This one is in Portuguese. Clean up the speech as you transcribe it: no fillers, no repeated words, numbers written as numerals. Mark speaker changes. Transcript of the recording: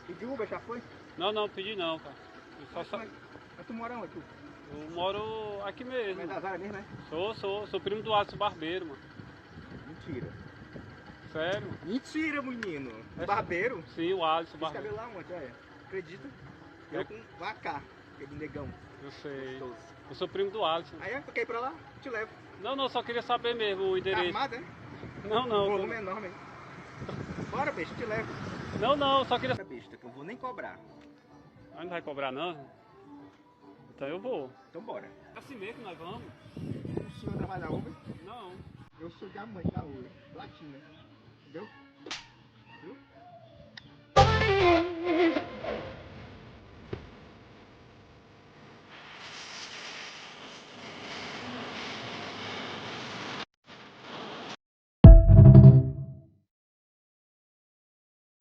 Speaker 1: Pediu Uber, já foi?
Speaker 2: Não, não, pedi não, cara. Eu só
Speaker 1: Mas tu mora onde, tu?
Speaker 2: Eu moro aqui mesmo.
Speaker 1: É das áreas mesmo, né?
Speaker 2: Sou primo do Alisson Barbeiro, mano.
Speaker 1: Mentira.
Speaker 2: Sério?
Speaker 1: Mentira, menino.
Speaker 2: É
Speaker 1: Barbeiro?
Speaker 2: Sim, o Alisson
Speaker 1: Esse
Speaker 2: Barbeiro.
Speaker 1: cabelo lá onde, olha. Acredita?
Speaker 2: É.
Speaker 1: Eu com vaca, aquele negão.
Speaker 2: Eu sei.
Speaker 1: Gostoso.
Speaker 2: Eu sou primo do Alisson.
Speaker 1: Aí tu quer ir pra lá? Te levo.
Speaker 2: Não, não, só queria saber mesmo o
Speaker 1: Tá
Speaker 2: endereço.
Speaker 1: armado, é?
Speaker 2: Não,
Speaker 1: O
Speaker 2: não.
Speaker 1: volume é enorme, hein? Bora, besta, te levo.
Speaker 2: Não, não, só queria.
Speaker 1: Bora, besta, que eu vou nem cobrar.
Speaker 2: Ah, não vai cobrar não? Então eu vou.
Speaker 1: Então bora.
Speaker 2: Assim mesmo que nós vamos?
Speaker 1: O senhor trabalha na Uber?
Speaker 2: Não.
Speaker 1: Eu sou diamante da Uber. Platina. Entendeu? Viu?